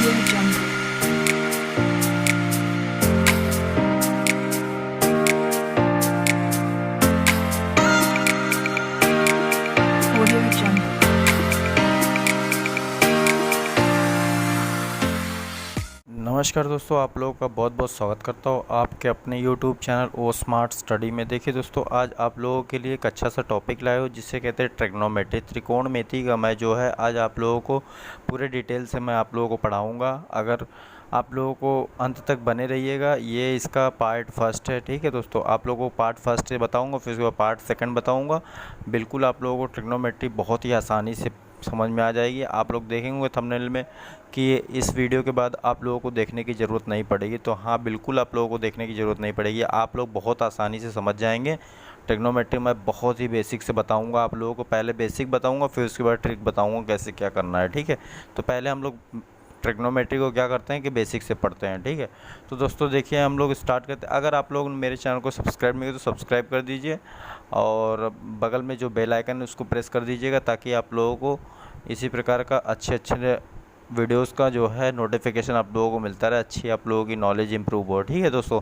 Audio Jungle. Audio Jungle. नमस्कार दोस्तों, आप लोगों का बहुत बहुत स्वागत करता हूँ आपके अपने YouTube चैनल ओ स्मार्ट स्टडी में। देखिए दोस्तों, आज आप लोगों के लिए एक अच्छा सा टॉपिक लाया हूँ जिसे कहते हैं ट्रिग्नोमेट्री, त्रिकोणमिति का मैं जो है आज आप लोगों को पूरे डिटेल से मैं आप लोगों को पढ़ाऊँगा। अगर आप लोगों को अंत तक बने रहिएगा। ये इसका पार्ट फर्स्ट है, ठीक है दोस्तों। आप लोगों को पार्ट फर्स्ट से बताऊँगा, फिर उसके बाद पार्ट सेकंड बताऊँगा। बिल्कुल आप लोगों को ट्रिग्नोमेट्री बहुत ही आसानी से समझ में आ जाएगी। आप लोग देखेंगे थंबनेल में कि इस वीडियो के बाद आप लोगों को देखने की ज़रूरत नहीं पड़ेगी, तो हाँ बिल्कुल आप लोगों को देखने की ज़रूरत नहीं पड़ेगी। आप लोग बहुत आसानी से समझ जाएंगे। ट्रिग्नोमेट्री मैं बहुत ही बेसिक से बताऊंगा आप लोगों को। पहले बेसिक बताऊंगा, फिर उसके बाद ट्रिक बताऊंगा कैसे क्या करना है, ठीक है। तो पहले हम लोग ट्रिग्नोमेट्री को क्या करते हैं कि बेसिक से पढ़ते हैं, ठीक है। तो दोस्तों देखिए, हम लोग स्टार्ट करते हैं। अगर आप लोग मेरे चैनल को सब्सक्राइब नहीं किए तो सब्सक्राइब कर दीजिए और बगल में जो बेल आइकन है उसको प्रेस कर दीजिएगा, ताकि आप लोगों को इसी प्रकार का अच्छे अच्छे वीडियोस का जो है नोटिफिकेशन आप लोगों को मिलता रहे, अच्छी आप लोगों की नॉलेज इंप्रूव हो, ठीक है दोस्तों।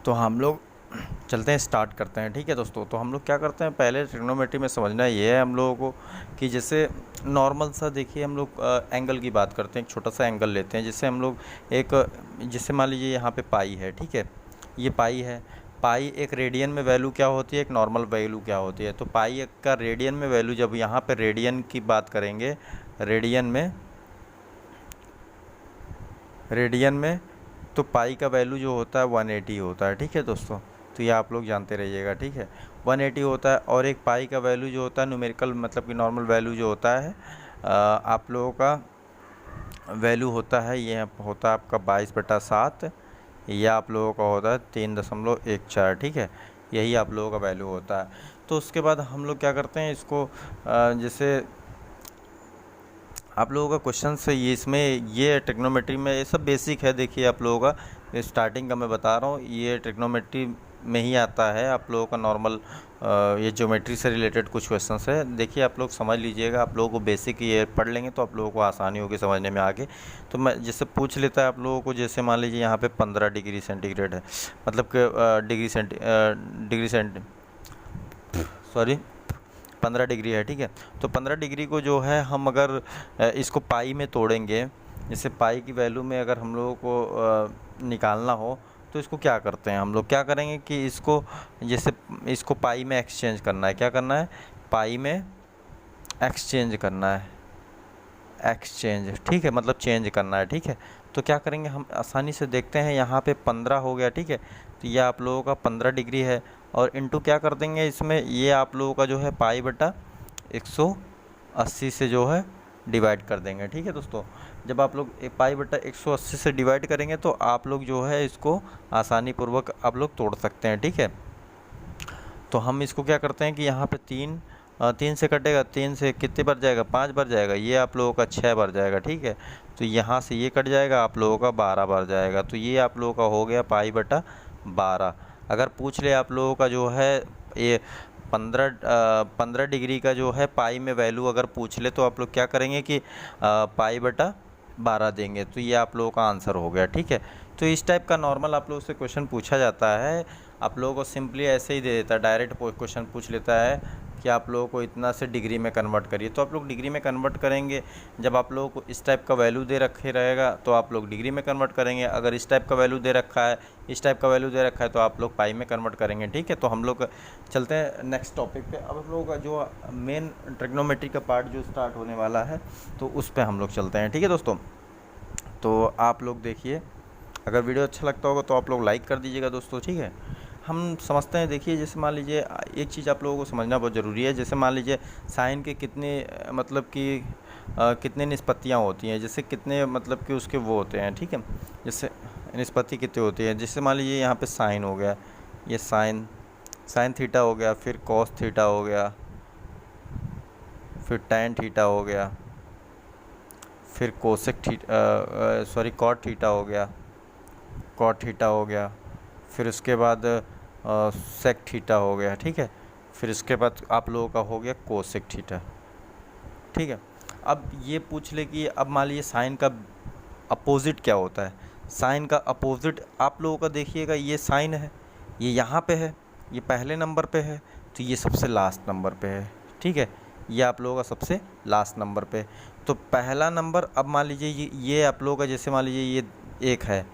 तो हम लोग चलते हैं, स्टार्ट करते हैं, ठीक है दोस्तों। तो हम लोग क्या करते हैं, पहले ट्रिग्नोमेट्री में समझना ये है हम लोगों को कि जैसे नॉर्मल सा, देखिए हम लोग एंगल की बात करते हैं। एक छोटा सा एंगल लेते हैं, जिससे हम लोग एक, जैसे मान लीजिए यहाँ पे पाई है, ठीक है, ये पाई है। पाई एक रेडियन में वैल्यू क्या होती है, एक नॉर्मल वैल्यू क्या होती है। तो पाई एक का रेडियन में वैल्यू, जब यहाँ पे रेडियन की बात करेंगे, रेडियन में तो पाई का वैल्यू जो होता है 180 होता है, ठीक है दोस्तों। तो ये आप लोग जानते रहिएगा, ठीक है, 180 होता है। और एक पाई का वैल्यू जो होता है न्यूमेरिकल, मतलब कि नॉर्मल वैल्यू जो होता है आप लोगों का वैल्यू होता है, ये होता है आपका 22/7, या आप लोगों का होता है 3.14, ठीक है। यही आप लोगों का वैल्यू होता है। तो उसके बाद हम लोग क्या करते हैं, इसको जैसे आप लोगों का क्वेश्चन से ये, इसमें ये ट्रिग्नोमेट्री में ये सब बेसिक है। देखिए आप लोगों का स्टार्टिंग का मैं बता रहा हूँ, ये ट्रिग्नोमेट्री में ही आता है आप लोगों का नॉर्मल, ये ज्योमेट्री से रिलेटेड कुछ क्वेश्चंस है। देखिए आप लोग समझ लीजिएगा, आप लोगों को बेसिक ये पढ़ लेंगे तो आप लोगों को आसानी होगी समझने में आगे। तो मैं जैसे पूछ लेता है आप लोगों को, जैसे मान लीजिए यहाँ पे 15 डिग्री सेंटीग्रेड है, मतलब कि डिग्री सेंटी सॉरी 15 डिग्री है, ठीक है। तो 15 डिग्री को जो है हम अगर इसको पाई में तोड़ेंगे, जैसे पाई की वैल्यू में अगर हम लोगों को निकालना हो, तो इसको क्या करते हैं, हम लोग क्या करेंगे कि इसको, जैसे इसको पाई में एक्सचेंज करना है। क्या करना है, पाई में एक्सचेंज करना है, एक्सचेंज, ठीक है, मतलब चेंज करना है, ठीक है। तो क्या करेंगे, हम आसानी से देखते हैं, यहाँ पे 15 हो गया, ठीक है। तो ये आप लोगों का 15 डिग्री है, और इनटू क्या कर देंगे इसमें, ये आप लोगों का जो है पाई बटा 180 से जो है डिवाइड कर देंगे, ठीक है दोस्तों। जब आप लोग पाई बटा 180 से डिवाइड करेंगे तो आप लोग जो है इसको आसानी पूर्वक आप लोग तोड़ सकते हैं, ठीक है। तो हम इसको क्या करते हैं कि यहाँ पे 3 से कटेगा, 3 से कितने बार जाएगा, 5 बार जाएगा, ये आप लोगों का 6 बार जाएगा, ठीक है। तो यहाँ से ये कट जाएगा, आप लोगों का 12 बार जाएगा। तो ये आप लोगों का हो गया पाई बटा 12। अगर पूछ ले आप लोगों का जो है ये 15 डिग्री का जो है पाई में वैल्यू अगर पूछ ले, तो आप लोग क्या करेंगे कि पाई बटा 12 देंगे। तो ये आप लोगों का आंसर हो गया, ठीक है। तो इस टाइप का नॉर्मल आप लोगों से क्वेश्चन पूछा जाता है। आप लोगों को सिंपली ऐसे ही दे देता है, डायरेक्ट क्वेश्चन पूछ लेता है कि आप लोगों को इतना से डिग्री में कन्वर्ट करिए। तो आप लोग डिग्री में कन्वर्ट करेंगे। जब आप लोगों को इस टाइप का वैल्यू दे रखे रहेगा तो आप लोग डिग्री में कन्वर्ट करेंगे। अगर इस टाइप का वैल्यू दे रखा है, इस टाइप का वैल्यू दे रखा है, तो आप लोग पाई में कन्वर्ट करेंगे, ठीक है। तो हम लोग चलते हैं नेक्स्ट टॉपिक पे। अब हम लोगों का जो मेन ट्रिग्नोमेट्री का पार्ट जो स्टार्ट होने वाला है, तो उस पर हम लोग चलते हैं, ठीक है दोस्तों। तो आप लोग देखिए, अगर वीडियो अच्छा लगता होगा तो आप लोग लाइक कर दीजिएगा दोस्तों, ठीक है। हम समझते हैं, देखिए जैसे मान लीजिए एक चीज़ आप लोगों को समझना बहुत ज़रूरी है। जैसे मान लीजिए साइन के कितने मतलब कि कितने निष्पत्तियाँ होती हैं, जैसे कितने मतलब कि उसके वो होते हैं, ठीक है। जैसे निष्पत्ति कितनी होती है, जैसे मान लीजिए यहाँ पे साइन हो गया, ये साइन थीटा हो गया, फिर कॉस थीटा हो गया, फिर टैन थीटा हो गया, फिर कोसेक थीटा कॉट थीटा हो गया, कॉट थीटा हो गया, फिर उसके बाद सेक थीटा हो गया, ठीक है। फिर इसके बाद आप लोगों का हो गया कोसेक थीटा, ठीक है। अब ये पूछ ले कि अब मान लीजिए साइन का अपोजिट क्या होता है, साइन का अपोजिट आप लोगों का देखिएगा, ये साइन है, ये यहाँ पे है, ये पहले नंबर पे है, तो ये सबसे लास्ट नंबर पे है, ठीक है, ये आप लोगों का सबसे लास्ट नंबर पे। तो पहला नंबर, अब मान लीजिए ये आप लोगों का, जैसे मान लीजिए ये 1 है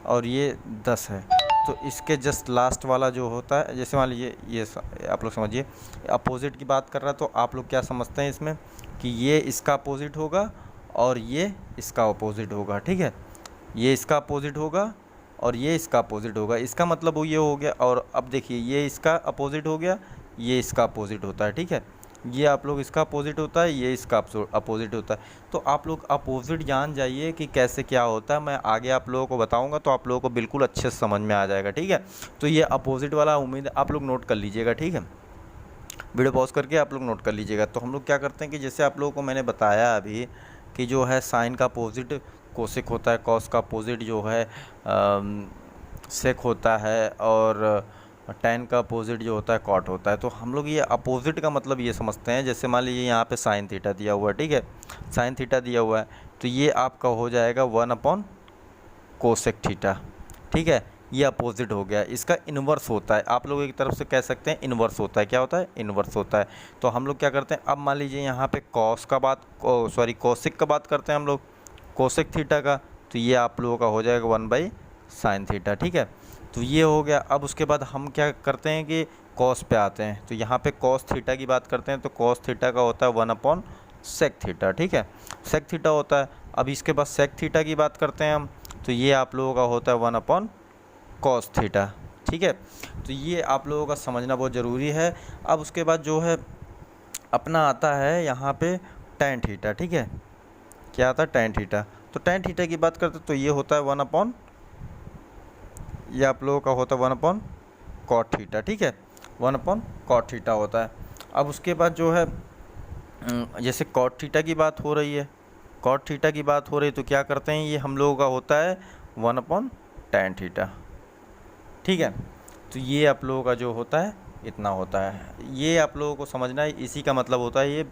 और ये 10 है, तो इसके जस्ट लास्ट वाला जो होता है, जैसे मान लीजिए ये आप लोग समझिए अपोजिट की बात कर रहा है, तो आप लोग क्या समझते हैं इसमें कि ये इसका अपोजिट होगा और ये इसका अपोजिट होगा, ठीक है, ये इसका अपोजिट होगा और ये इसका अपोजिट होगा, इसका मतलब वो ये हो गया। और अब देखिए ये इसका अपोजिट हो गया, ये इसका अपोजिट होता है, ठीक है, ये आप लोग इसका अपोजिट होता है, ये इसका अपोजिट होता है। तो आप लोग अपोजिट जान जाइए कि कैसे क्या होता है, मैं आगे आप लोगों को बताऊंगा तो आप लोगों को बिल्कुल अच्छे से समझ में आ जाएगा, ठीक है। तो ये अपोजिट वाला उम्मीद आप लोग नोट कर लीजिएगा, ठीक है, वीडियो पॉज करके आप लोग नोट कर लीजिएगा। तो हम लोग क्या करते हैं कि जैसे आप लोगों को मैंने बताया अभी कि जो है साइन का अपोजिट कोसेक होता है, कॉस का अपोजिट जो है सेक होता है, और टैन का अपोजिट जो होता है कॉट होता है। तो हम लोग ये अपोजिट का मतलब ये समझते हैं, जैसे मान लीजिए यहाँ पे साइन थीटा दिया हुआ है, ठीक है, साइन थीटा दिया हुआ है, तो ये आपका हो जाएगा 1 कोसेक थीटा, ठीक है, ये अपोजिट हो गया। इसका इन्वर्स होता है, आप लोग एक तरफ से कह सकते हैं इन्वर्स होता है, क्या होता है, इन्वर्स होता है। तो हम लोग क्या करते हैं, अब मान लीजिए यहाँ पे कोसेक का बात करते हैं हम लोग, कोसेक थीटा का, तो ये आप लोगों का हो जाएगा 1/sin थीटा, ठीक है। तो ये हो गया। अब उसके बाद हम क्या करते हैं कि कॉस पे आते हैं, तो यहाँ पे कॉस थीटा की बात करते हैं, तो कॉस थीटा का होता है 1/sec थीटा, ठीक है, सेक थीटा होता है। अब इसके बाद सेक थीटा की बात करते हैं हम, तो ये आप लोगों का होता है 1/cos थीटा, ठीक है। तो ये आप लोगों का समझना बहुत ज़रूरी है। अब उसके बाद जो है अपना आता है यहाँ पे टैन थीटा, ठीक है, क्या आता है, टैन थीटा। तो टैन थीटा की बात करते हैं, तो ये होता है ये आप लोगों का होता है 1/cot थीटा, ठीक है, 1/cot थीटा होता है। अब उसके बाद जो है जैसे cot थीटा की बात हो रही है, cot थीटा की बात हो रही है, तो क्या करते हैं, ये हम लोगों का होता है 1/tan थीटा, ठीक है। तो ये आप लोगों का जो होता है इतना होता है, ये आप लोगों को समझना है। इसी का मतलब होता है ये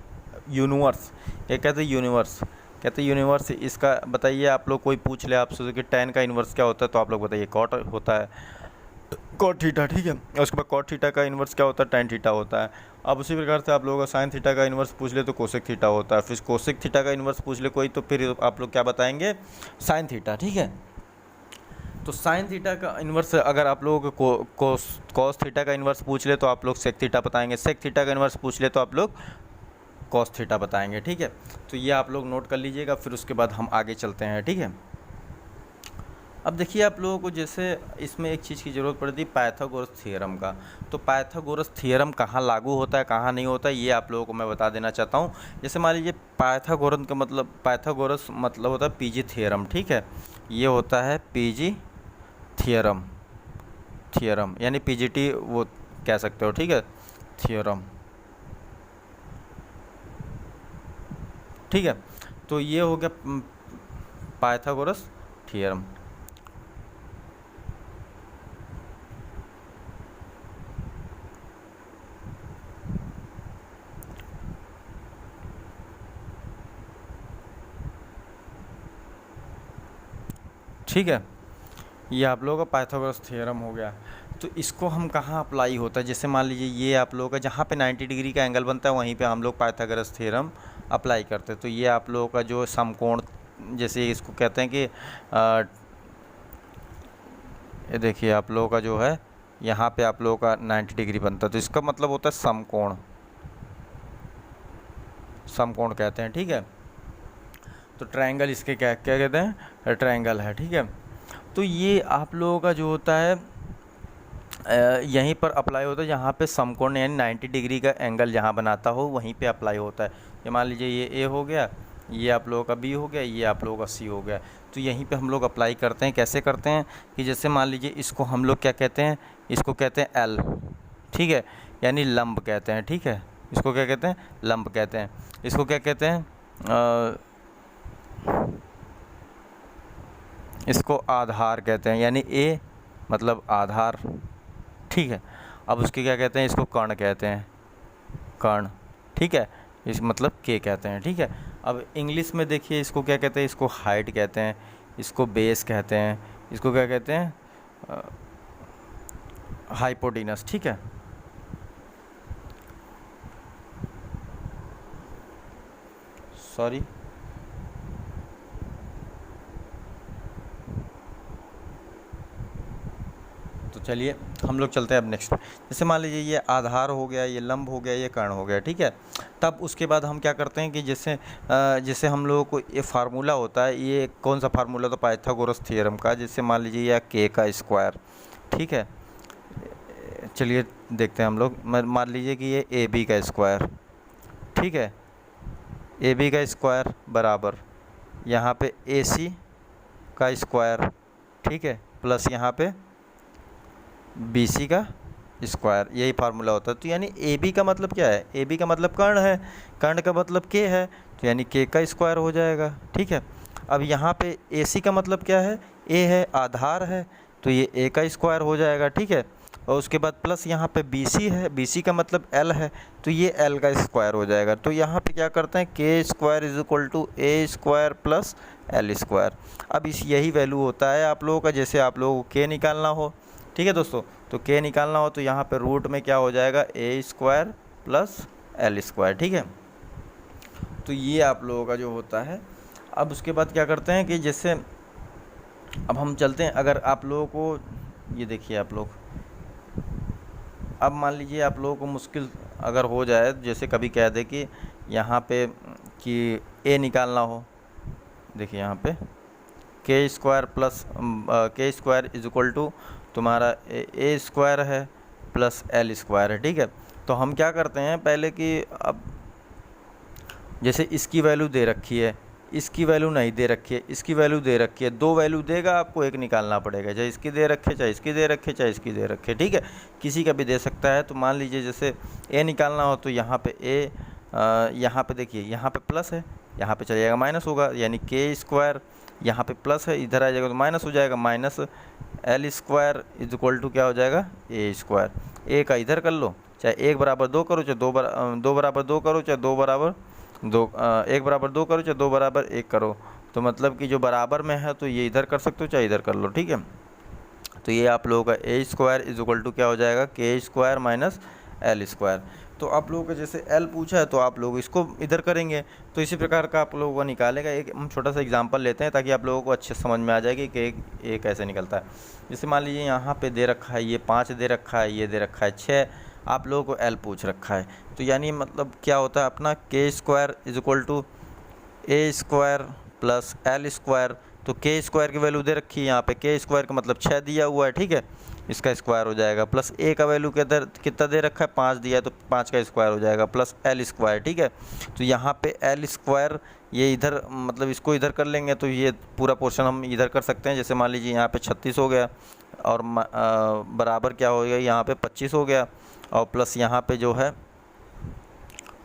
यूनिवर्स, ये कहते हैं यूनिवर्स, कहते हैं यूनिवर्स। इसका बताइए, आप लोग कोई पूछ ले आपसे कि टैन का इन्वर्स क्या होता है, तो आप लोग बताइए कॉट होता है, कॉट थीटा, ठीक है। उसके बाद कॉट थीटा का इन्वर्स क्या होता है, टैन थीटा होता है। अब उसी प्रकार से आप लोगों का साइन थीटा का इन्वर्स पूछ ले तो कोसेक थीटा होता है, फिर कोसेक थीटा का इन्वर्स पूछ ले कोई, तो फिर आप लोग क्या बताएंगे, साइन थीटा, ठीक है। तो साइन थीटा का इन्वर्स अगर आप लोगों को कॉस थीटा का इन्वर्स पूछ ले तो आप लोग सेक थीटा बताएंगे, सेक थीटा का इन्वर्स पूछ ले तो आप लोग कॉस थीटा बताएंगे, ठीक है। तो ये आप लोग नोट कर लीजिएगा, फिर उसके बाद हम आगे चलते हैं, ठीक है। अब देखिए आप लोगों को जैसे इसमें एक चीज़ की ज़रूरत पड़ती है, पाइथागोरस थ्योरम का। तो पाइथागोरस थ्योरम कहाँ लागू होता है, कहाँ नहीं होता है, ये आप लोगों को मैं बता देना चाहता हूँ। जैसे मान लीजिए पाइथागोरस मतलब होता है पीजी थ्योरम, ठीक है, ये होता है पीजी थ्योरम यानी पीजीटी वो कह सकते हो, ठीक है, थ्योरम, ठीक है। तो ये हो गया पाइथागोरस थ्योरम। ठीक है, ये आप लोगों का पाइथागोरस थ्योरम हो गया। तो इसको हम कहाँ अप्लाई होता है, जैसे मान लीजिए ये आप लोगों का जहाँ पे 90 डिग्री का एंगल बनता है वहीं पे हम लोग पाइथागोरस थ्योरम अप्लाई करते हैं। तो ये आप लोगों का जो समकोण, जैसे इसको कहते हैं कि ये देखिए आप लोगों का जो है यहाँ पे आप लोगों का 90 डिग्री बनता है, तो इसका मतलब होता है समकोण, समकोण कहते हैं, ठीक है। तो ट्रायंगल इसके क्या क्या कहते हैं, ट्रायंगल है, ठीक है। तो ये आप लोगों का जो होता है यहीं पर अप्लाई होता है जहाँ पे समकोण यानी 90 डिग्री का एंगल जहाँ बनाता हो वहीं पे अप्लाई होता है। ये मान लीजिए ये ए हो गया, ये आप लोगों का बी हो गया, ये आप लोगों का सी हो गया। तो यहीं पे हम लोग अप्लाई करते हैं। कैसे करते हैं कि जैसे मान लीजिए इसको हम लोग क्या कहते हैं, इसको कहते हैं एल, ठीक है, यानी लंब कहते हैं, ठीक है। इसको क्या कहते हैं, लंब कहते हैं। इसको क्या कहते हैं, इसको आधार कहते हैं, यानी ए मतलब आधार, ठीक है। अब उसके क्या कहते हैं, इसको कर्ण कहते हैं, कर्ण, ठीक है, इस मतलब के कहते हैं, ठीक है। अब इंग्लिश में देखिए इसको क्या कहते हैं, इसको हाइट कहते हैं, इसको बेस कहते हैं, इसको क्या कहते हैं, हाइपोटेनस, ठीक है। सॉरी, तो चलिए हम लोग चलते हैं अब नेक्स्ट। जैसे मान लीजिए ये आधार हो गया, ये लंब हो गया, ये कर्ण हो गया, ठीक है। तब उसके बाद हम क्या करते हैं कि जैसे हम लोगों को ये फार्मूला होता है, ये कौन सा फार्मूला, तो पाइथागोरस थ्योरम का। जैसे मान लीजिए यह के का स्क्वायर, ठीक है। चलिए देखते हैं हम लोग। मान लीजिए कि ये ए बी का स्क्वायर, ठीक है। ए बी का स्क्वायर बराबर यहाँ पे ए सी का स्क्वायर, ठीक है, प्लस यहाँ पे बी सी का स्क्वायर, यही फार्मूला होता है। तो यानी ए बी का मतलब क्या है, ए बी का मतलब कर्ण है, कर्ण का मतलब के है, तो यानी के का स्क्वायर हो जाएगा, ठीक है। अब यहाँ पे ए सी का मतलब क्या है, ए है, आधार है, तो ये ए का स्क्वायर हो जाएगा, ठीक है। और उसके बाद प्लस यहाँ पे बी सी है, बी सी का मतलब एल है, तो ये एल का स्क्वायर हो जाएगा। तो यहाँ पे क्या करते हैं, K square is equal to A square plus L square. अब इस यही वैल्यू होता है आप लोगों का, जैसे आप लोगों को के निकालना हो, ठीक है दोस्तों। तो के निकालना हो तो यहाँ पे रूट में क्या हो जाएगा, ए स्क्वायर प्लस एल स्क्वायर, ठीक है। तो ये आप लोगों का जो होता है। अब उसके बाद क्या करते हैं कि जैसे अब हम चलते हैं, अगर आप लोगों को ये देखिए आप लोग, अब मान लीजिए आप लोगों को मुश्किल अगर हो जाए, जैसे कभी कह दे कि यहाँ पे कि ए निकालना हो, देखिए यहाँ पे के स्क्वायर प्लस के स्क्वायर इज इक्वल टू तुम्हारा ए स्क्वायर है प्लस एल स्क्वायर है, ठीक है। तो हम क्या करते हैं पहले कि अब जैसे इसकी वैल्यू दे रखी है, इसकी वैल्यू नहीं दे रखी है, इसकी वैल्यू दे रखी है, दो वैल्यू देगा आपको, एक निकालना पड़ेगा, चाहे इसकी दे रखे, चाहे इसकी दे रखे, चाहे इसकी दे रखे, ठीक है। किसी का भी दे सकता है। तो मान लीजिए जैसे ए निकालना हो तो यहाँ पे ए, यहाँ पे देखिए यहाँ पे प्लस है, यहाँ पे चले जाएगा माइनस होगा, यानी के स्क्वायर, यहाँ पे प्लस है, इधर आ जाएगा तो माइनस हो जाएगा, minus L square is equal to क्या हो जाएगा, ए स्क्वायर। ए का इधर कर लो, चाहे एक बराबर दो करो, चाहे दो बराबर दो करो, चाहे दो बराबर दो, एक बराबर दो करो, चाहे दो बराबर एक करो। तो मतलब कि जो बराबर में है तो ये इधर कर सकते हो, चाहे इधर कर लो, ठीक है। तो ये आप लोगों का ए स्क्वायर इज इक्वल टू क्या हो जाएगा, के स्क्वायर माइनस एल स्क्वायर। तो आप लोगों का जैसे एल पूछा है तो आप लोग इसको इधर करेंगे, तो इसी प्रकार का आप लोगों को निकालेगा। एक हम छोटा सा एग्जांपल लेते हैं ताकि आप लोगों को अच्छे समझ में आ जाए कि ए कैसे निकलता है। जैसे मान लीजिए यहाँ पे दे रखा है, ये 5 दे रखा है, ये दे रखा है 6, आप लोगों को एल पूछ रखा है। तो यानी मतलब क्या होता है अपना, K square is equal to A square plus L square. तो के स्क्वायर की वैल्यू दे रखी है यहाँ पे, के स्क्वायर का मतलब 6 दिया हुआ है, ठीक है, इसका स्क्वायर हो जाएगा, प्लस ए का वैल्यू कितना दे रखा है, 5 दिया है, तो 5 का स्क्वायर हो जाएगा, प्लस एल स्क्वायर, ठीक है। तो यहाँ पे एल स्क्वायर ये इधर मतलब इसको इधर कर लेंगे तो ये पूरा पोर्शन हम इधर कर सकते हैं। जैसे मान लीजिए यहाँ पे 36 हो गया और बराबर क्या हो गया, यहाँ पे 25 हो गया, और प्लस यहाँ पे जो है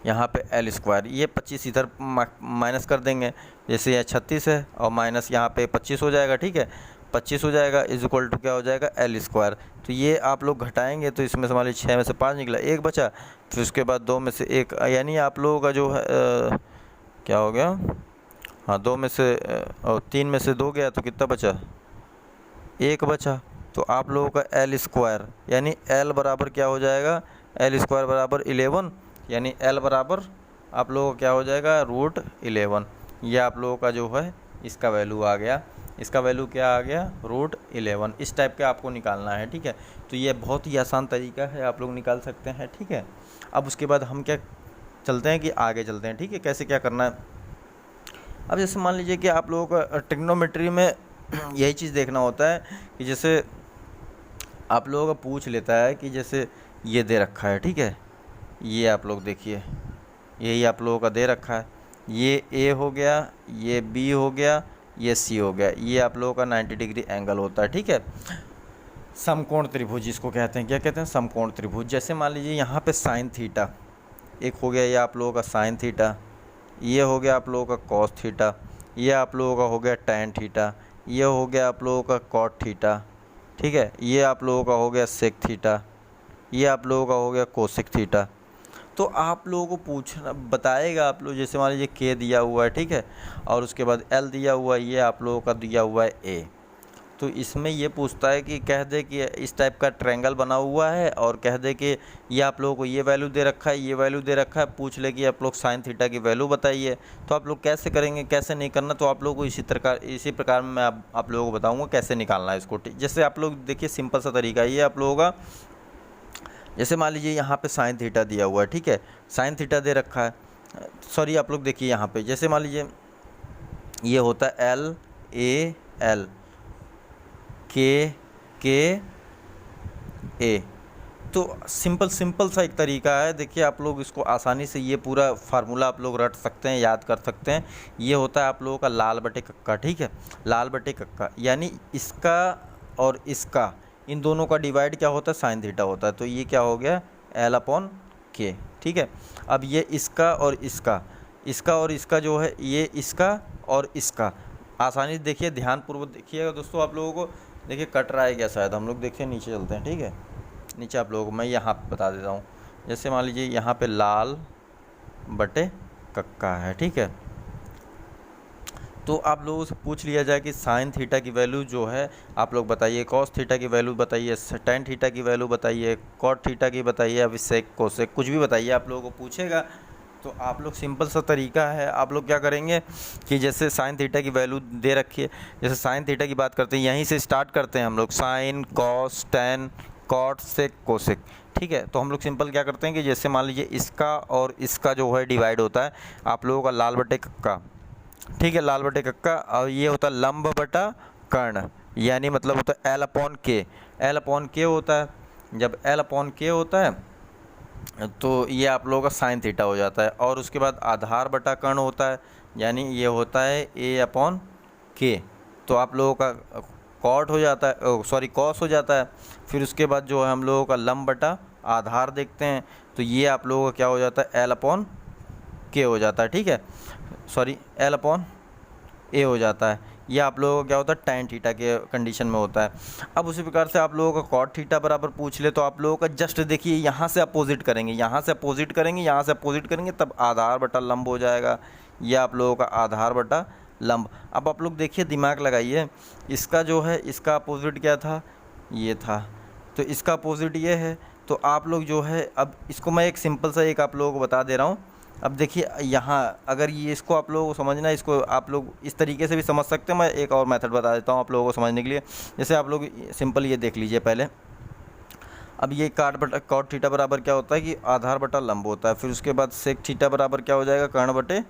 यहाँ पे एल स्क्वायर, ये 25 इधर माइनस कर देंगे, जैसे यह 36 है और माइनस यहाँ पे 25 हो जाएगा, ठीक है, 25 हो जाएगा इज इक्वल टू क्या हो जाएगा, एल स्क्वायर। तो ये आप लोग घटाएंगे तो इसमें से मान लीजिए 6 में से 5 निकला, 1 बचा, फिर उसके बाद 2 में से 1, यानी आप लोगों का जो है क्या हो गया, हाँ 2 में से और 3 में से 2 गया तो कितना बचा, 1 बचा। तो आप लोगों का एल स्क्वायर यानी एल बराबर क्या हो जाएगा, एल स्क्वायर बराबर 11, यानी एल बराबर आप लोगों का क्या हो जाएगा, √11। ये आप लोगों का जो है इसका वैल्यू आ गया, इसका वैल्यू क्या आ गया, √11। इस टाइप के आपको निकालना है, ठीक है। तो ये बहुत ही आसान तरीका है, आप लोग निकाल सकते हैं, ठीक है। अब उसके बाद हम क्या चलते हैं कि आगे चलते हैं, ठीक है, कैसे क्या करना है। अब जैसे मान लीजिए कि आप लोगों का ट्रिग्नोमेट्री में यही चीज़ देखना होता है कि जैसे आप लोगों का पूछ लेता है कि जैसे ये दे रखा है, ठीक है, ये आप लोग देखिए, यही आप लोगों का दे रखा है, ये ए हो गया, ये बी हो गया, ये सी हो गया, ये आप लोगों का 90 डिग्री एंगल होता है, ठीक है। समकोण त्रिभुज इसको कहते हैं, क्या कहते हैं, समकोण त्रिभुज। जैसे मान लीजिए यहाँ पे साइन थीटा एक हो गया, ये आप लोगों का साइन थीटा, ये हो गया आप लोगों का कॉस थीटा, ये आप लोगों का हो गया टैन थीटा, ये हो गया आप लोगों का कॉट थीटा, ठीक है, ये आप लोगों का हो गया सेक थीटा, ये आप लोगों का हो गया कोसेक थीटा। तो आप लोगों को पूछना बताएगा, आप लोग जैसे मान लीजिए के दिया हुआ है, ठीक है, और उसके बाद एल दिया हुआ है, ये आप लोगों का दिया हुआ है ए। तो इसमें ये पूछता है कि कह दे कि इस टाइप का ट्रायंगल बना हुआ है, और कह दे कि ये आप लोगों को ये वैल्यू दे रखा है, ये वैल्यू दे रखा है, पूछ ले कि आप लोग साइन थीटा की वैल्यू बताइए। तो आप लोग कैसे करेंगे, कैसे नहीं करना, तो आप लोगों को इसी प्रकार मैं आप लोगों को बताऊंगा कैसे निकालना है इसको। जैसे आप लोग देखिए सिंपल सा तरीका ये आप लोगों का, जैसे मान लीजिए यहाँ पे साइन थीटा दिया हुआ है, ठीक है, साइन थीटा दे रखा है, सॉरी आप लोग देखिए यहाँ पे, जैसे मान लीजिए ये होता है एल ए एल के ए। तो सिंपल सा एक तरीका है, देखिए आप लोग इसको आसानी से ये पूरा फार्मूला आप लोग रट सकते हैं, याद कर सकते हैं। ये होता है आप लोगों का लाल बटे कक्का, ठीक है, लाल बटे कक्का, यानी इसका और इसका, इन दोनों का डिवाइड क्या होता है, साइन थीटा होता है। तो ये क्या हो गया, एल अपॉन के, ठीक है। अब ये इसका और इसका जो है, ये इसका और इसका, आसानी से देखिए, ध्यानपूर्वक देखिएगा दोस्तों। आप लोगों को देखिए कट रहा है क्या, शायद हम लोग देखिए नीचे चलते हैं, ठीक है, नीचे आप लोगों को मैं यहाँ बता देता हूँ। जैसे मान लीजिए यहाँ पे लाल बटे कक्का है, ठीक है, तो आप लोगों से पूछ लिया जाए कि साइन थीटा की वैल्यू जो है आप लोग बताइए, कॉस थीटा की वैल्यू बताइए, टेन थीटा की वैल्यू बताइए, कॉट थीटा की बताइए, अब सेक कोसेक कुछ भी बताइए, आप लोगों को पूछेगा। तो आप लोग सिंपल सा तरीका है, आप लोग क्या करेंगे कि जैसे साइन थीटा की वैल्यू दे रखी है, जैसे साइन थीटा की बात करते हैं, यहीं से स्टार्ट करते हैं हम लोग, sine cos tan cot sec cosec, ठीक है। तो हम लोग सिंपल क्या करते हैं कि जैसे मान लीजिए इसका और इसका जो है डिवाइड होता है आप लोगों का लाल बटे कक्का, ठीक है, लाल बटे कक्का, और ये होता है लंब बटा कर्ण, यानी मतलब होता है एल अपॉन के, एल अपॉन के होता है। जब एल अपॉन के होता है तो ये आप लोगों का साइन थीटा हो जाता है, और उसके बाद आधार बटा कर्ण होता है, यानी ये होता है ए अपॉन के। तो आप लोगों का कॉट हो जाता है, सॉरी कॉस हो जाता है। फिर उसके बाद जो है हम लोगों का लंब बटा आधार देखते हैं, तो ये आप लोगों का क्या हो जाता है, एल अपॉन के हो जाता है, ठीक है, सॉरी एल अपॉन ए हो जाता है। ये आप लोगों का क्या होता है, टैन थीटा के कंडीशन में होता है। अब उसी प्रकार से आप लोगों का कॉट थीटा बराबर पूछ ले, तो आप लोगों का जस्ट देखिए यहाँ से अपोजिट करेंगे, यहाँ से अपोजिट करेंगे, यहाँ से अपोजिट करेंगे, तब आधार बटा लंब हो जाएगा। यह आप लोगों का आधार बटा लंब। अब आप लोग देखिए, दिमाग लगाइए, इसका जो है इसका अपोजिट क्या था, ये था, तो इसका अपोजिट ये है। तो आप लोग जो है, अब इसको मैं एक सिंपल सा एक आप लोगों को बता दे रहा हूँ। अब देखिए यहाँ अगर ये इसको आप लोगों को समझना है, इसको आप लोग इस तरीके से भी समझ सकते हैं। मैं एक और मेथड बता देता हूँ आप लोगों को समझने के लिए। जैसे आप लोग सिंपल ये देख लीजिए पहले, अब ये कॉट थीटा बराबर क्या होता है कि आधार बटा लंब होता है। फिर उसके बाद सेक थीटा बराबर क्या हो जाएगा, कर्ण बटे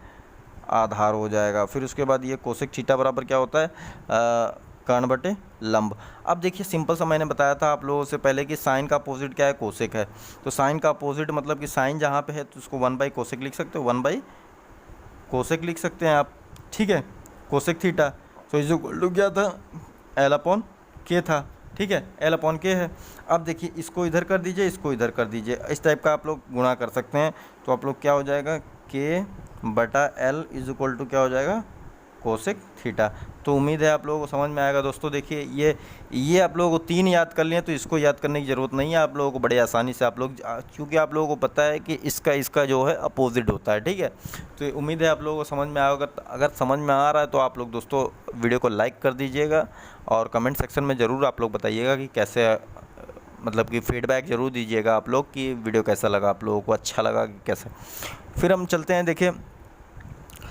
आधार हो जाएगा। फिर उसके बाद ये कोसेक थीटा बराबर क्या होता है, कर्ण बटे लंब। अब देखिए सिंपल सा मैंने बताया था आप लोगों से पहले कि साइन का अपोजिट क्या है, कोसेक है। तो साइन का अपोजिट मतलब कि साइन जहाँ पे है तो उसको 1/कोसेक लिख सकते हो, 1/कोसेक लिख सकते हैं आप, ठीक है, कोसेक थीटा। तो इस जो क्या था, एल अपॉन के था, ठीक है, एल अपॉन के है। अब देखिए इसको इधर कर दीजिए, इसको इधर कर दीजिए, इस टाइप का आप लोग गुणा कर सकते हैं। तो आप लोग क्या हो जाएगा, के बटा एल इज इक्वल टू क्या हो जाएगा, कोसेक थीटा। तो उम्मीद है आप लोगों को समझ में आएगा दोस्तों। देखिए ये आप लोगों को 3 याद कर लिए, तो इसको याद करने की ज़रूरत नहीं है आप लोगों को, बड़े आसानी से आप लोग, क्योंकि आप लोगों को पता है कि इसका जो है अपोजिट होता है, ठीक है। तो उम्मीद है आप लोगों को समझ में आएगा। अगर समझ में आ रहा है तो आप लोग दोस्तों वीडियो को लाइक कर दीजिएगा, और कमेंट सेक्शन में ज़रूर आप लोग बताइएगा कि कैसे, मतलब कि फीडबैक ज़रूर दीजिएगा आप लोग कि वीडियो कैसा लगा, आप लोगों को अच्छा लगा कि कैसे। फिर हम चलते हैं, देखिए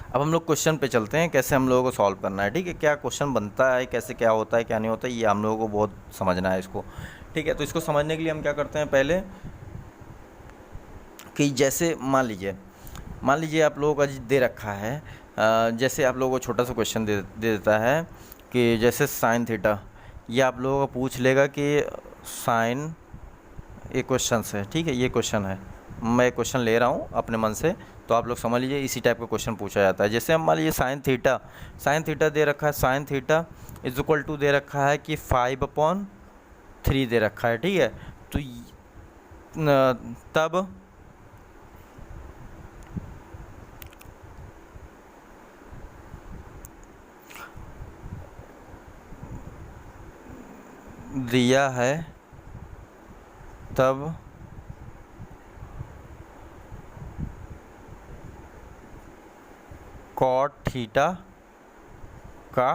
अब हम लोग क्वेश्चन पे चलते हैं, कैसे हम लोगों को सॉल्व करना है, ठीक है, क्या क्वेश्चन बनता है, कैसे क्या होता है क्या नहीं होता है, ये हम लोगों को बहुत समझना है इसको, ठीक है। तो इसको समझने के लिए हम क्या करते हैं पहले, कि जैसे मान लीजिए आप लोगों का दे रखा है, जैसे आप लोगों को छोटा सा क्वेश्चन दे देता है कि जैसे साइन थीटा, ये आप लोगों को पूछ लेगा कि साइन, ये क्वेश्चन है, ठीक है, ये क्वेश्चन है, मैं क्वेश्चन ले रहा हूँ अपने मन से, तो आप लोग समझ लीजिए इसी टाइप का क्वेश्चन पूछा जाता है। जैसे हम मान लीजिए साइन थीटा दे रखा है, sine theta is equal to दे रखा है कि 5/3 दे रखा है, ठीक है। तो तब दिया है तब कॉट थीटा का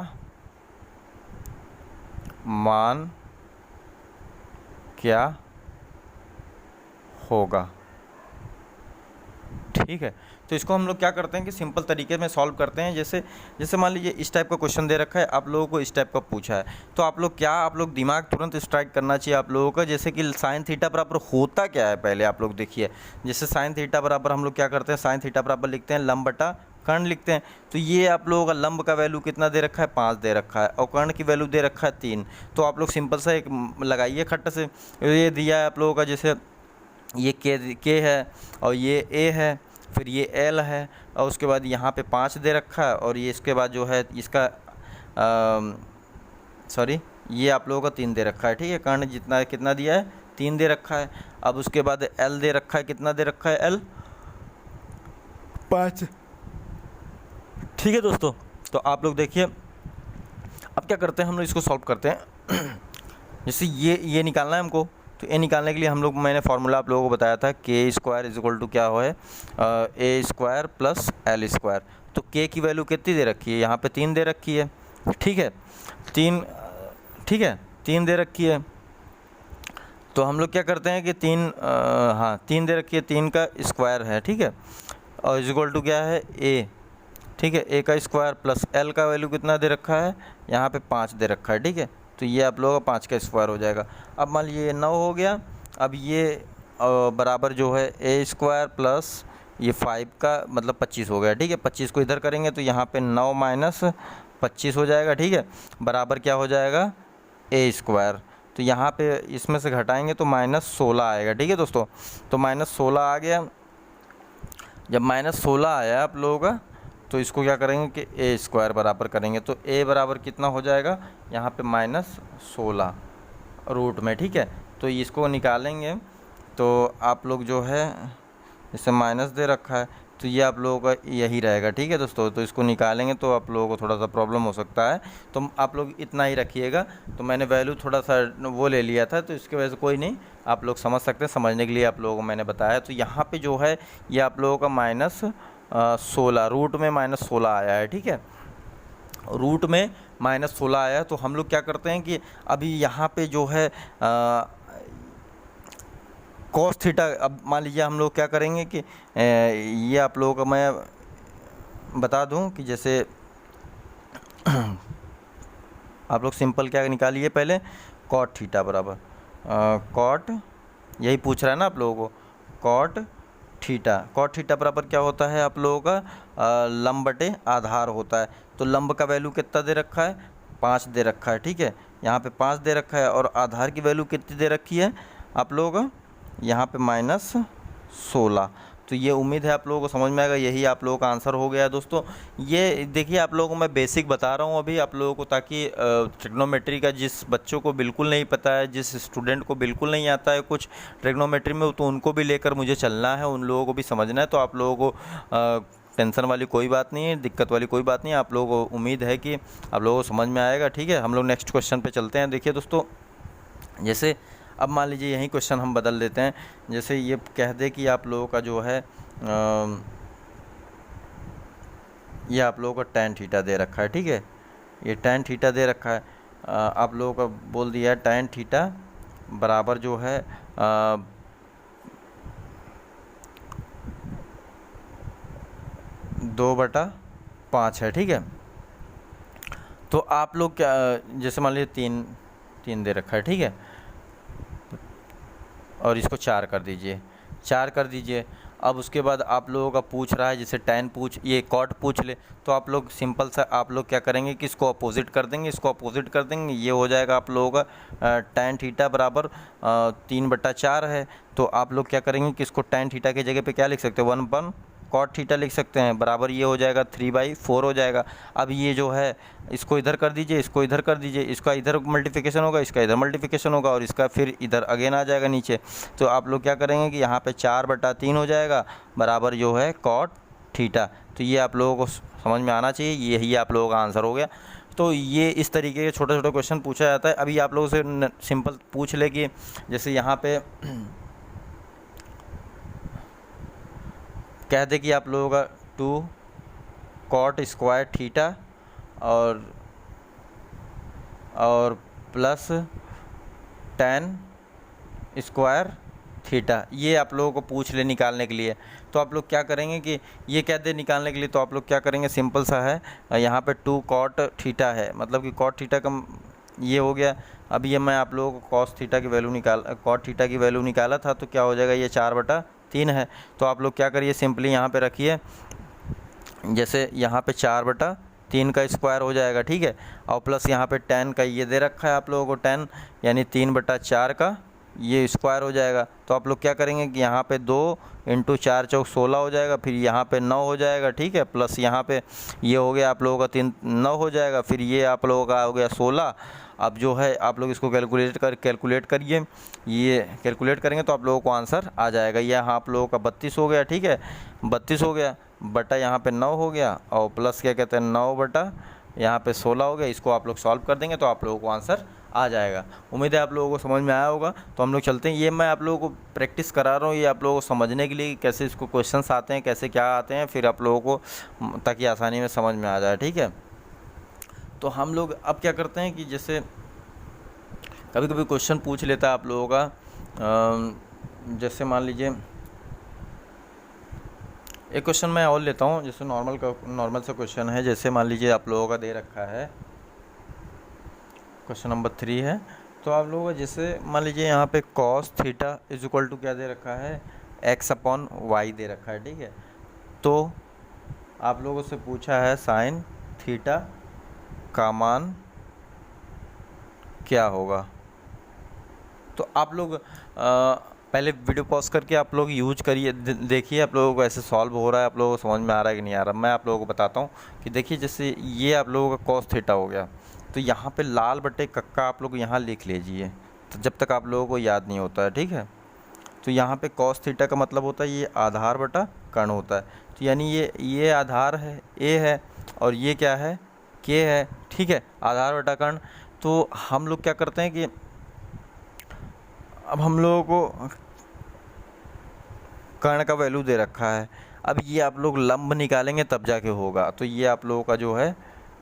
मान क्या होगा। ठीक है, तो इसको हम लोग क्या करते हैं कि सिंपल तरीके में सॉल्व करते हैं। जैसे जैसे मान लीजिए इस टाइप का क्वेश्चन दे रखा है, आप लोगों को इस टाइप का पूछा है, तो आप लोग दिमाग तुरंत स्ट्राइक करना चाहिए आप लोगों का। जैसे कि साइन थीटा बराबर होता क्या है, पहले आप लोग देखिए। जैसे साइन थीटा बराबर हम लोग क्या करते हैं, साइन थीटा बराबर लिखते हैं लंब बटा कर्ण लिखते हैं। तो ये आप लोगों का लंब का वैल्यू कितना दे रखा है, 5 दे रखा है, और कर्ण की वैल्यू दे रखा है 3। तो आप लोग सिंपल सा एक लगाइए खट्ट से। ये दिया है आप लोगों का, जैसे ये के है और ये ए है, फिर ये एल है, और उसके बाद यहाँ पे 5 दे रखा है, और ये इसके बाद जो है इसका ये आप लोगों का 3 दे रखा है। ठीक है, कर्ण जितना कितना दिया है, 3 दे रखा है। अब उसके बाद एल दे रखा है, कितना दे रखा है एल, 5। ठीक है दोस्तों, तो आप लोग देखिए अब क्या करते हैं, हम लोग इसको सॉल्व करते हैं। जैसे ये निकालना है हमको, तो ये निकालने के लिए हम लोग, मैंने फार्मूला आप लोगों को बताया था, के स्क्वायर इज इक्वल टू क्या हो है, ए स्क्वायर प्लस एल स्क्वायर। तो के की वैल्यू कितनी दे रखी है, यहाँ पे 3 दे रखी है। ठीक है, 3 दे रखी है। तो हम लोग क्या करते हैं कि 3 दे रखी है, 3 का स्क्वायर है। ठीक है, और इज इक्वल टू क्या है, ए। ठीक है, ए का स्क्वायर प्लस एल का वैल्यू कितना दे रखा है, यहाँ पे 5 दे रखा है। ठीक है, तो ये आप लोगों का 5 का स्क्वायर हो जाएगा। अब मान लीजिए ये 9 हो गया। अब ये बराबर जो है ए स्क्वायर प्लस ये 5 का मतलब 25 हो गया। ठीक है, 25 को इधर करेंगे तो यहाँ पे 9 माइनस 25 हो जाएगा। ठीक है, बराबर क्या हो जाएगा, ए स्क्वायर। तो यहाँ पे इसमें से घटाएंगे तो -16 आएगा। ठीक है दोस्तों, तो -16 आ गया। जब -16 आया आप लोगों का, तो इसको क्या करेंगे कि ए स्क्वायर बराबर करेंगे। तो ए बराबर कितना हो जाएगा, यहाँ पे -16 रूट में। ठीक है, तो इसको निकालेंगे तो आप लोग जो है, जैसे माइनस दे रखा है, तो ये आप लोगों का यही रहेगा। ठीक है दोस्तों, तो इसको निकालेंगे तो आप लोगों को थोड़ा सा प्रॉब्लम हो सकता है, तो आप लोग इतना ही रखिएगा। तो मैंने वैल्यू थोड़ा सा वो ले लिया था, तो इसकी वजह से कोई नहीं, आप लोग समझ सकते हैं, समझने के लिए आप लोगों को मैंने बताया। तो यहाँ पे जो है ये आप लोगों का -16 रूट में -16 आया है। ठीक है, रूट में -16 आया। तो हम लोग क्या करते हैं कि अभी यहाँ पे जो है कॉस थीटा, अब मान लीजिए हम लोग क्या करेंगे कि ये आप लोगों को मैं बता दूं कि जैसे आप लोग सिंपल क्या निकालिए, पहले कॉट थीटा बराबर कॉट, यही पूछ रहा है ना आप लोगों को, कॉट थीटा बराबर क्या होता है आप लोगों का, लंब बटे आधार होता है। तो लंब का वैल्यू कितना दे रखा है, 5 दे रखा है। ठीक है, यहाँ पे 5 दे रखा है, और आधार की वैल्यू कितनी दे रखी है आप लोगों का, यहाँ पे -16। तो ये उम्मीद है आप लोगों को समझ में आएगा, यही आप लोगों का आंसर हो गया है दोस्तों। ये देखिए आप लोगों को मैं बेसिक बता रहा हूँ अभी आप लोगों को, ताकि ट्रिग्नोमेट्री का जिस बच्चों को बिल्कुल नहीं पता है, जिस स्टूडेंट को बिल्कुल नहीं आता है कुछ ट्रिग्नोमेट्री में, तो उनको भी लेकर मुझे चलना है, उन लोगों को भी समझना है। तो आप लोगों को टेंशन वाली कोई बात नहीं है, दिक्कत वाली कोई बात नहीं है, आप लोगों को उम्मीद है कि आप लोगों को समझ में आएगा। ठीक है, हम लोग नेक्स्ट क्वेश्चन पे चलते हैं। देखिए दोस्तों, जैसे अब मान लीजिए यही क्वेश्चन हम बदल देते हैं। जैसे ये कह दे कि आप लोगों का जो है ये आप लोगों का tan थीटा दे रखा है। ठीक है, ये tan थीटा दे रखा है, आप लोगों का बोल दिया है tan थीटा बराबर जो है 2/5 है। ठीक है, तो आप लोग क्या, जैसे मान लीजिए 3 दे रखा है। ठीक है, और इसको 4 कर दीजिए। अब उसके बाद आप लोगों का पूछ रहा है, जैसे ये कॉट पूछ ले, तो आप लोग सिंपल सा आप लोग क्या करेंगे कि इसको अपोजिट कर देंगे, ये हो जाएगा आप लोगों का tan थीटा बराबर 3/4 है। तो आप लोग क्या करेंगे कि इसको tan थीटा की जगह पे क्या लिख सकते हैं, 1 कॉट थीटा लिख सकते हैं, बराबर ये हो जाएगा 3/4 हो जाएगा। अब ये जो है इसको इधर कर दीजिए, इसका इधर मल्टीप्लिकेशन होगा, इसका इधर मल्टीप्लिकेशन होगा, और इसका फिर इधर अगेन आ जाएगा नीचे। तो आप लोग क्या करेंगे कि यहाँ पे 4/3 हो जाएगा, बराबर जो है कॉट थीटा। तो ये आप लोगों को समझ में आना चाहिए, यही आप लोगों का आंसर हो गया। तो ये इस तरीके के छोटे छोटे क्वेश्चन पूछा जाता है। अभी आप लोगों से सिंपल पूछ ले कि जैसे यहाँ पे कह दे कि आप लोगों का 2 कॉट स्क्वायर थीटा और प्लस टेन स्क्वायर थीटा, ये आप लोगों को पूछ ले निकालने के लिए। तो आप लोग क्या करेंगे कि ये क्या दे निकालने के लिए, तो आप लोग क्या करेंगे, सिंपल सा है, यहाँ पे 2 कॉट थीटा है, मतलब कि कॉट थीटा का ये हो गया। अब ये मैं आप लोगों को कॉस थीटा की वैल्यू कॉट थीटा की वैल्यू निकाला था, तो क्या हो जाएगा, ये 4/3 है। तो आप लोग क्या करिए, सिंपली यहाँ पे रखिए, जैसे यहाँ पे 4/3 का स्क्वायर हो जाएगा, ठीक है। और प्लस यहाँ पे 10 का ये दे रखा है आप लोगों को 10, यानी 3/4 का ये स्क्वायर हो जाएगा। तो आप लोग क्या करेंगे कि यहाँ पे 2 × 4 = 16 हो जाएगा, फिर यहाँ पे 9 हो जाएगा, ठीक है। प्लस यहाँ पे ये हो गया आप लोगों का 9 हो जाएगा, फिर ये आप लोगों का हो गया 16। अब जो है आप लोग इसको कैलकुलेट करिए, ये कैलकुलेट करेंगे तो आप लोगों को आंसर आ जाएगा। ये यहाँ आप लोगों का 32 हो गया, ठीक है, 32 हो गया, बटा यहाँ पे 9 हो गया, और प्लस क्या कहते हैं 9 बटा यहाँ पे 16 हो गया। इसको आप लोग सॉल्व कर देंगे तो आप लोगों को आंसर आ जाएगा। उम्मीद है आप लोगों को समझ में आया होगा। तो हम लोग चलते हैं, ये मैं आप लोगों को प्रैक्टिस करा रहा हूँ, ये आप लोगों को समझने के लिए कैसे इसको क्वेश्चंस आते हैं, कैसे क्या आते हैं, फिर आप लोगों को ताकि आसानी में समझ में आ जाए, ठीक है। तो हम लोग अब क्या करते हैं कि जैसे कभी कभी क्वेश्चन पूछ लेता है आप लोगों का, जैसे मान लीजिए एक क्वेश्चन मैं और लेता हूँ, जैसे नॉर्मल सा क्वेश्चन है। जैसे मान लीजिए आप लोगों का दे रखा है, क्वेश्चन नंबर 3 है। तो आप लोगों का जैसे मान लीजिए यहाँ पे cos थीटा = क्या दे रखा है, x/y दे रखा है, ठीक है। तो आप लोगों से पूछा है sin थीटा का मान क्या होगा। तो आप लोग पहले वीडियो पॉज करके आप लोग यूज करिए, देखिए आप लोगों को ऐसे सॉल्व हो रहा है, आप लोगों को समझ में आ रहा है कि नहीं आ रहा। मैं आप लोगों को बताता हूँ कि देखिए, जैसे ये आप लोगों का cos थीटा हो गया, तो यहाँ पे लाल बटे कक्का आप लोग यहाँ लिख लीजिए, तो जब तक आप लोगों को याद नहीं होता है, ठीक है। तो यहाँ पे cos थीटा का मतलब होता है ये आधार बटा कर्ण होता है। तो यानी ये आधार है A है, और ये क्या है, K है, ठीक है, आधार बटा कर्ण। तो हम लोग क्या करते हैं कि अब हम लोगों को कर्ण का वैल्यू दे रखा है, अब ये आप लोग लंब निकालेंगे तब जाके होगा। तो ये आप लोगों का जो है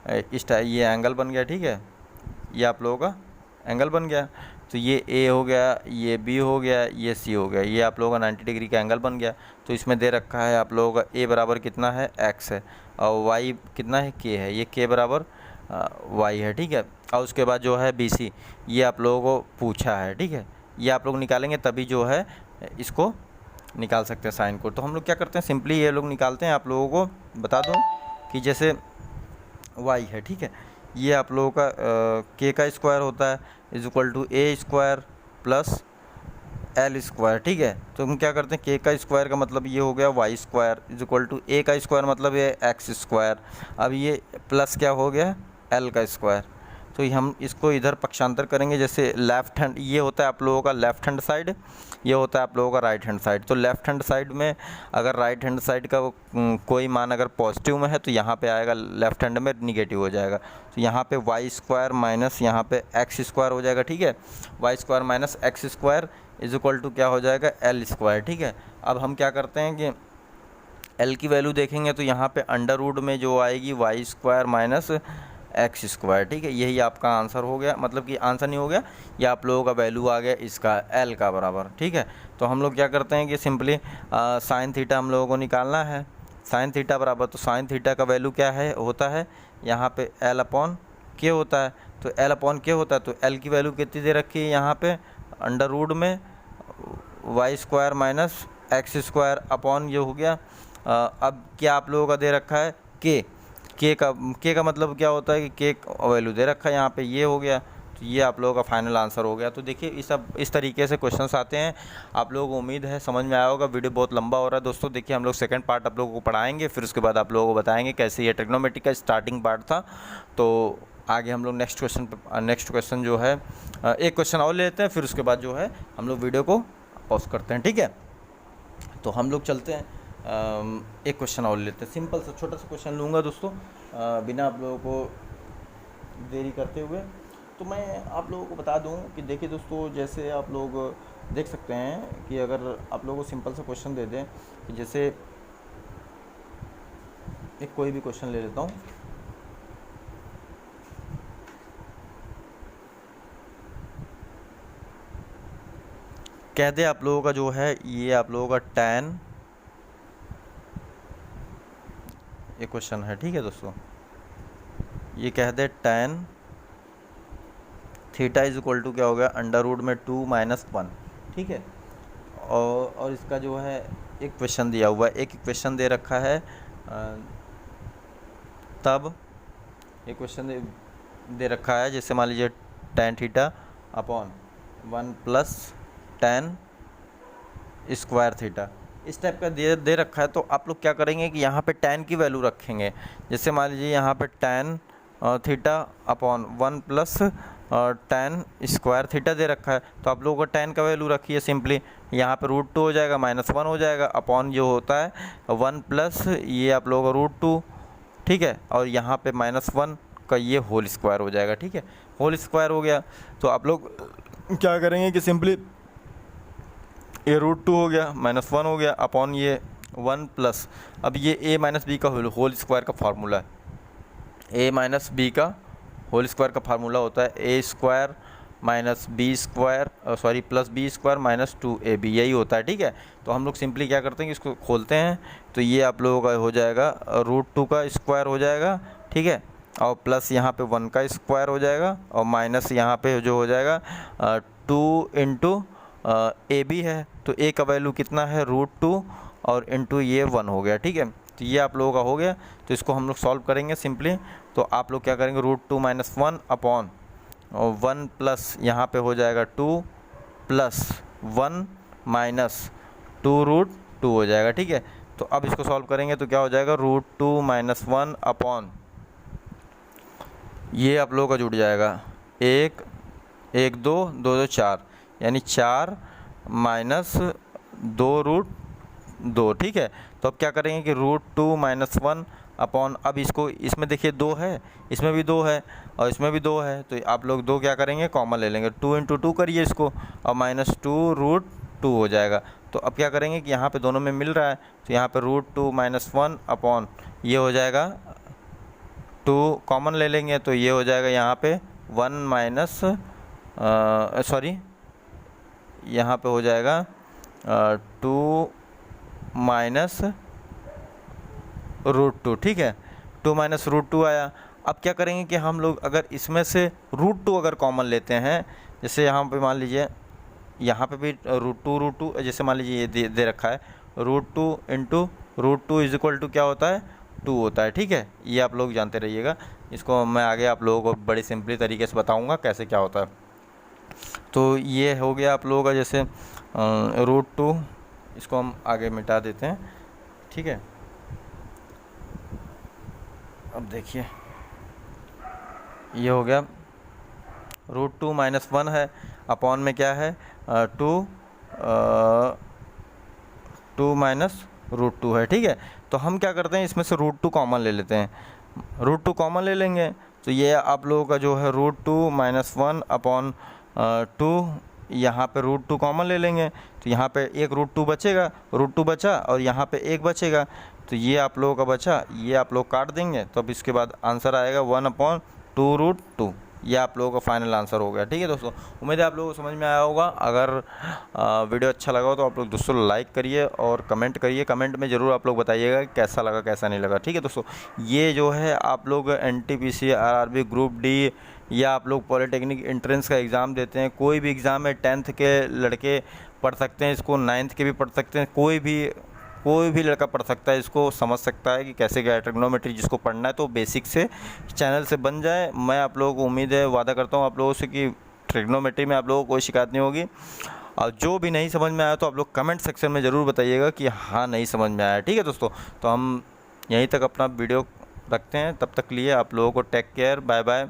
ये एंगल बन गया, ठीक है, ये आप लोगों का एंगल बन गया। तो ये A हो गया, ये B हो गया, ये C हो गया, ये आप लोगों का 90 डिग्री का एंगल बन गया। तो इसमें दे रखा है आप लोगों का A बराबर कितना है, x है, और y कितना है, k है, ये k बराबर y है, ठीक है। और उसके बाद जो है BC, ये आप लोगों को पूछा है, ठीक है। ये आप लोग निकालेंगे तभी जो है इसको निकाल सकते हैं साइन को। तो हम लोग क्या करते हैं, सिंपली ये लोग निकालते हैं। आप लोगों को बता दूं कि जैसे y है, ठीक है, ये आप लोगों का k का स्क्वायर होता है = a² प्लस l², ठीक है। तो हम क्या करते हैं, k का स्क्वायर का मतलब ये हो गया y² = a का स्क्वायर मतलब ये x²। अब ये प्लस क्या हो गया, l का स्क्वायर। तो हम इसको इधर पक्षांतर करेंगे, जैसे लेफ़्ट हैंड ये होता है आप लोगों का लेफ़्ट हैंड साइड, ये होता है आप लोगों का राइट हैंड साइड। तो लेफ़्ट हैंड साइड में अगर राइट हैंड साइड का कोई मान अगर पॉजिटिव में है तो यहाँ पे आएगा, लेफ़्ट हैंड में निगेटिव हो जाएगा। तो यहाँ पे y² माइनस यहाँ पे x² हो जाएगा, ठीक है। y² माइनस x² = क्या हो जाएगा, l², ठीक है। अब हम क्या करते हैं कि l की वैल्यू देखेंगे तो यहाँ पे अंडर रूट में जो आएगी y² माइनस x², ठीक है। यही आपका आंसर हो गया, मतलब कि आंसर नहीं हो गया, ये आप लोगों का वैल्यू आ गया इसका l का बराबर, ठीक है। तो हम लोग क्या करते हैं कि सिंपली साइन थीटा हम लोगों को निकालना है, साइन थीटा बराबर, तो साइन थीटा का वैल्यू क्या है, होता है यहाँ पे l/k होता है। तो l/k होता है, तो l की वैल्यू कितनी दे रखी है यहाँ पे, अंडर रूट में y² माइनस x² अपॉन ये हो गया। अब क्या आप लोगों का दे रखा है, k का मतलब क्या होता है कि k वैल्यू दे रखा है यहाँ पे, ये हो गया। तो ये आप लोगों का फाइनल आंसर हो गया। तो देखिए इस तरीके से क्वेश्चंस आते हैं। आप लोगों को उम्मीद है समझ में आया होगा। वीडियो बहुत लंबा हो रहा है दोस्तों। देखिए हम लोग सेकंड पार्ट आप लोगों को पढ़ाएंगे, फिर उसके बाद आप लोगों को बताएंगे कैसे ये ट्रिग्नोमेट्री का स्टार्टिंग पार्ट था। तो आगे हम लोग नेक्स्ट क्वेश्चन जो है एक क्वेश्चन और लेते हैं, फिर उसके बाद जो है हम लोग वीडियो को पॉज करते हैं, ठीक है। तो हम लोग चलते हैं, एक क्वेश्चन और लेते हैं, सिंपल सा छोटा सा क्वेश्चन लूँगा दोस्तों, बिना आप लोगों को देरी करते हुए। तो मैं आप लोगों को बता दूं कि देखिए दोस्तों, जैसे आप लोग देख सकते हैं कि अगर आप लोगों को सिंपल सा क्वेश्चन दे दें कि जैसे एक कोई भी क्वेश्चन ले लेता हूँ। कह दे आप लोगों का जो है ये आप लोगों का tan, ये क्वेश्चन है, ठीक है दोस्तों। ये कह दे tan theta is equal to क्या हो गया, अंडर रूट में 2 - 1, ठीक है। और इसका जो है एक क्वेश्चन दिया हुआ है, एक क्वेश्चन दे रखा है, तब एक क्वेश्चन दे रखा है, जैसे मान लीजिए tan theta upon 1 + tan square theta, इस टाइप का दे रखा है। तो आप लोग क्या करेंगे कि यहाँ पे tan की वैल्यू रखेंगे। जैसे मान लीजिए यहाँ पे tan theta upon 1 + tan square theta दे रखा है, तो आप लोगों को tan का वैल्यू रखिए सिंपली। यहाँ पे √2 हो जाएगा, -1 हो जाएगा, अपॉन जो होता है 1 प्लस ये आप लोगों का √2, ठीक है। और यहाँ पे -1 का ये होल स्क्वायर हो जाएगा, ठीक है। होल स्क्वायर हो गया तो आप लोग क्या करेंगे कि सिंपली ये √2 हो गया, -1 हो गया, अपॉन ये 1 प्लस, अब ये a - b का होल स्क्वायर का फार्मूला है। a - b का होल स्क्वायर का फार्मूला होता है a² - b² sorry +b² - 2ab, यही होता है, ठीक है। तो हम लोग सिंपली क्या करते हैं कि इसको खोलते हैं, तो ये आप लोगों का हो जाएगा √2 का स्क्वायर हो जाएगा, ठीक है। और प्लस यहाँ पे 1 का स्क्वायर हो जाएगा, और माइनस यहाँ पे जो हो जाएगा 2 × ab है, तो a का वैल्यू कितना है √2 और इंटू ये 1 हो गया, ठीक है। तो ये आप लोगों का हो गया। तो इसको हम लोग सॉल्व करेंगे सिंपली। तो आप लोग क्या करेंगे, √2 - 1 अपॉन 1 प्लस यहाँ पे हो जाएगा 2 + 1 - 2√2 हो जाएगा, ठीक है। तो अब इसको सॉल्व करेंगे तो क्या हो जाएगा, √2 - 1 अपॉन ये आप लोगों का जुड़ जाएगा 1 1 2 2 2 4, यानी 4 - 2√2, ठीक है। तो अब क्या करेंगे कि √2 - 1 अपॉन, अब इसको इसमें देखिए 2 है, इसमें भी 2 है और इसमें भी 2 है, तो आप लोग 2 क्या करेंगे, कॉमन ले लेंगे, 2 × 2 करिए इसको, और -2√2 हो जाएगा। तो अब क्या करेंगे कि यहाँ पे दोनों में मिल रहा है, तो यहाँ पे √2 - 1 अपॉन ये हो जाएगा 2 कॉमन ले लेंगे, तो ये हो जाएगा यहाँ पे 1 सॉरी यहाँ पे हो जाएगा 2 - √2, ठीक है। 2 - √2 आया। अब क्या करेंगे कि हम लोग अगर इसमें से √2 अगर कॉमन लेते हैं, जैसे यहाँ पे मान लीजिए यहाँ पे भी √2 जैसे मान लीजिए ये दे रखा है, √2 × √2 इज इक्वल टू क्या होता है, 2 होता है, ठीक है। ये आप लोग जानते रहिएगा, इसको मैं आगे आप लोगों को बड़ी सिंपली तरीके से बताऊँगा कैसे क्या होता है। तो ये हो गया आप लोगों का जैसे √2, इसको हम आगे मिटा देते हैं, ठीक है। अब देखिए ये हो गया √2 - 1 है, अपॉन में क्या है 2 -√2 है, ठीक है। तो हम क्या करते हैं, इसमें से √2 कॉमन ले लेते हैं, √2 कॉमन ले लेंगे, तो ये आप लोगों का जो है √2 - 1 अपॉन 2, यहाँ पे √2 कॉमन ले लेंगे, तो यहाँ पे एक √2 बचेगा, √2 बचा और यहाँ पे 1 बचेगा, तो ये आप लोगों का बचा, ये आप लोग काट देंगे, तो अब इसके बाद आंसर आएगा 1/2√2। ये आप लोगों का फाइनल आंसर हो गया, ठीक है दोस्तों। उम्मीद है आप लोगों को समझ में आया होगा। अगर वीडियो अच्छा लगा हो तो आप लोग दोस्तों लाइक करिए और कमेंट करिए, कमेंट में ज़रूर आप लोग बताइएगा कैसा लगा कैसा नहीं लगा, ठीक है दोस्तों। ये जो है आप लोग NTPC RRB ग्रुप डी या आप लोग पॉलिटेक्निक एंट्रेंस का एग्ज़ाम देते हैं, कोई भी एग्ज़ाम है, 10th के लड़के पढ़ सकते हैं इसको, 9th के भी पढ़ सकते हैं, कोई भी लड़का पढ़ सकता है इसको, समझ सकता है कि कैसे क्या ट्रिग्नोमेट्री जिसको पढ़ना है तो बेसिक से चैनल से बन जाए। मैं आप लोगों को उम्मीद है, वादा करता हूँ आप लोगों से कि ट्रिग्नोमेट्री में आप लोगों को कोई शिकायत नहीं होगी। और जो भी नहीं समझ में आया तो आप लोग कमेंट सेक्शन में ज़रूर बताइएगा कि हाँ नहीं समझ में आया, ठीक है दोस्तों। तो हम यहीं तक अपना वीडियो रखते हैं, तब तक लिए आप लोगों को take care, bye bye,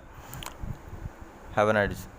have a nice day.